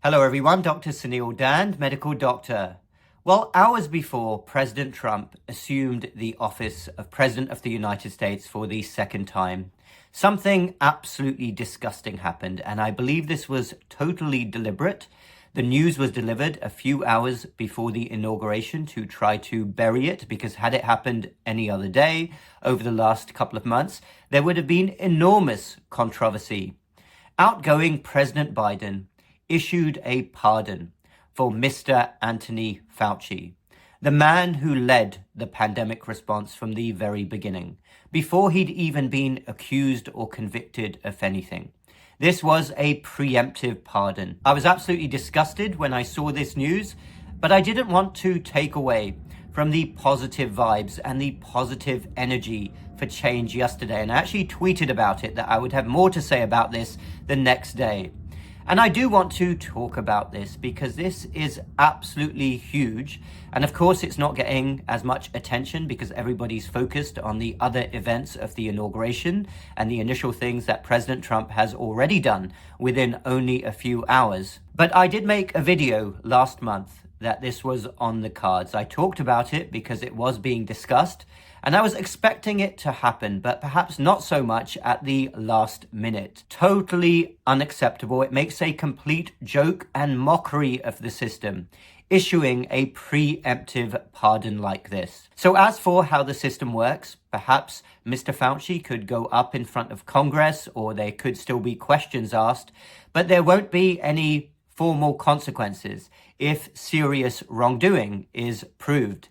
Hello everyone, Dr. Suneel Dhand, medical doctor. Well, hours before President Trump assumed the office of President of the United States for the second time, something absolutely disgusting happened, and I believe this was totally deliberate. The news was delivered a few hours before the inauguration to try to bury it, because had it happened any other day over the last couple of months, there would have been enormous controversy. Outgoing President Biden issued a pardon for Mr. Anthony Fauci, the man who led the pandemic response from the very beginning, before he'd even been accused or convicted of anything. This was a preemptive pardon. I was absolutely disgusted when I saw this news, but I didn't want to take away from the positive vibes and the positive energy for change yesterday. And I actually tweeted about it, that I would have more to say about this the next day. And I do want to talk about this because this is absolutely huge. And of course, it's not getting as much attention because everybody's focused on the other events of the inauguration and the initial things that President Trump has already done within only a few hours. But I did make a video last month that this was on the cards. I talked about it because it was being discussed, and I was expecting it to happen, but perhaps not so much at the last minute. Totally unacceptable. It makes a complete joke and mockery of the system, issuing a preemptive pardon like this. So as for how the system works, perhaps Mr. Fauci could go up in front of Congress, or there could still be questions asked, but there won't be any formal consequences if serious wrongdoing is proved.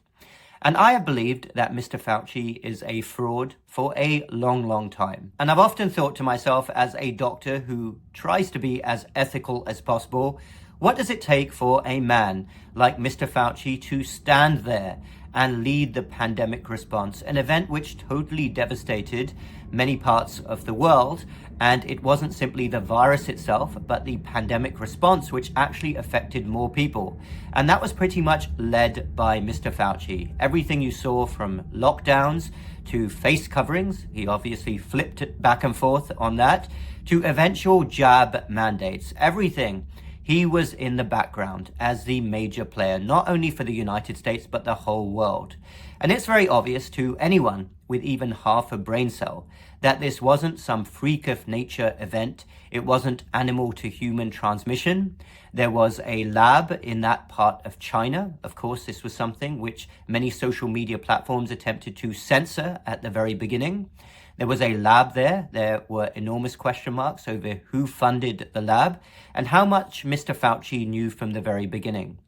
And I have believed that Mr. Fauci is a fraud for a long time. And I've often thought to myself, as a doctor who tries to be as ethical as possible, what does it take for a man like Mr. Fauci to stand there and lead the pandemic response, an event which totally devastated many parts of the world? And it wasn't simply the virus itself, but the pandemic response, which actually affected more people. And that was pretty much led by Mr. Fauci. Everything you saw from lockdowns to face coverings, he obviously flipped it back and forth on that, to eventual jab mandates, everything. He was in the background as the major player, not only for the United States, but the whole world. And it's very obvious to anyone with even half a brain cell that this wasn't some freak of nature event. It wasn't animal to human transmission. There was a lab in that part of China. Of course, this was something which many social media platforms attempted to censor at the very beginning. There was a lab there. There were enormous question marks over who funded the lab and how much Mr. Fauci knew from the very beginning.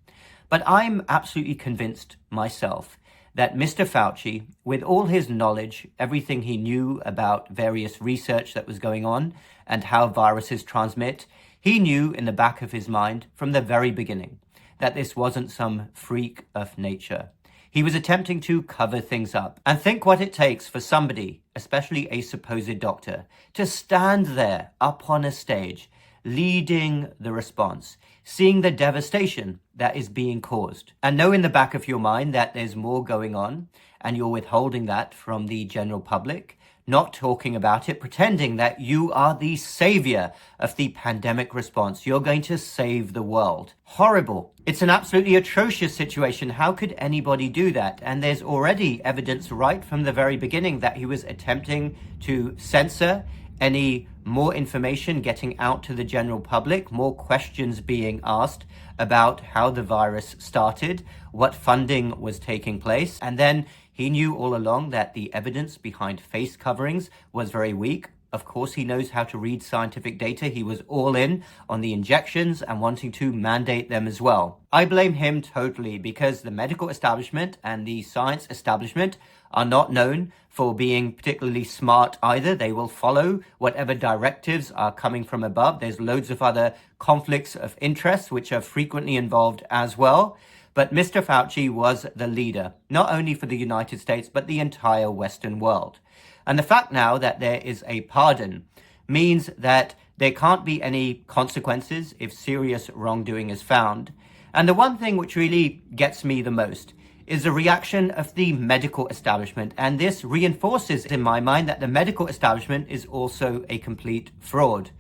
But I'm absolutely convinced myself that Mr. Fauci, with all his knowledge, everything he knew about various research that was going on and how viruses transmit, he knew in the back of his mind from the very beginning that this wasn't some freak of nature. He was attempting to cover things up. And think what it takes for somebody, especially a supposed doctor, to stand there up on a stage, leading the response, seeing the devastation that is being caused, and know in the back of your mind that there's more going on, and you're withholding that from the general public, not talking about it, pretending that you are the savior of the pandemic response. You're going to save the world. Horrible. It's an absolutely atrocious situation. How could anybody do that? And there's already evidence right from the very beginning that he was attempting to censor any more information getting out to the general public, more questions being asked about how the virus started, what funding was taking place. And then he knew all along that the evidence behind face coverings was very weak. Of course, he knows how to read scientific data. He was all in on the injections and wanting to mandate them as well. I blame him totally because the medical establishment and the science establishment are not known for being particularly smart either. They will follow whatever directives are coming from above. There's loads of other conflicts of interest which are frequently involved as well. But Mr. Fauci was the leader, not only for the United States, but the entire Western world. And the fact now that there is a pardon means that there can't be any consequences if serious wrongdoing is found. And the one thing which really gets me the most is the reaction of the medical establishment. And this reinforces in my mind that the medical establishment is also a complete fraud.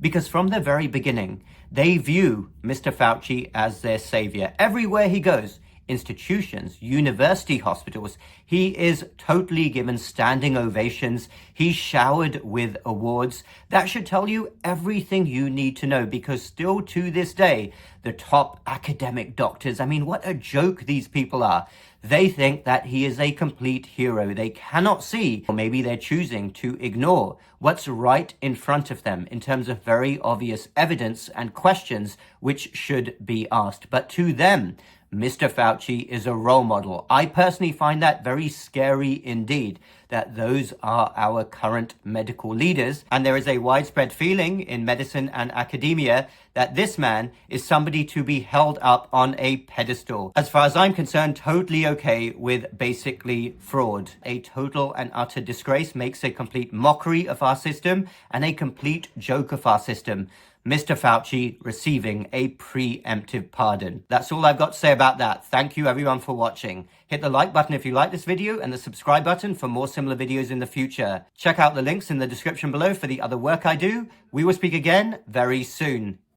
Because from the very beginning, They view Mr. Fauci as their savior. Everywhere he goes, institutions, university hospitals, he is totally given standing ovations. He's showered with awards. That should tell you everything you need to know, because still to this day, the top academic doctors, I mean, what a joke these people are. They think that he is a complete hero. They cannot see, or maybe they're choosing to ignore, what's right in front of them in terms of very obvious evidence and questions which should be asked. But to them, Mr. Fauci is a role model. I personally find that very scary indeed, that those are our current medical leaders. And there is a widespread feeling in medicine and academia that this man is somebody to be held up on a pedestal. As far as I'm concerned, totally okay with basically fraud. A total and utter disgrace, makes a complete mockery of our system and a complete joke of our system. Mr. Fauci receiving a preemptive pardon. That's all I've got to say about that. Thank you everyone for watching. Hit the like button if you like this video and the subscribe button for more similar videos in the future. Check out the links in the description below for the other work I do. We will speak again very soon.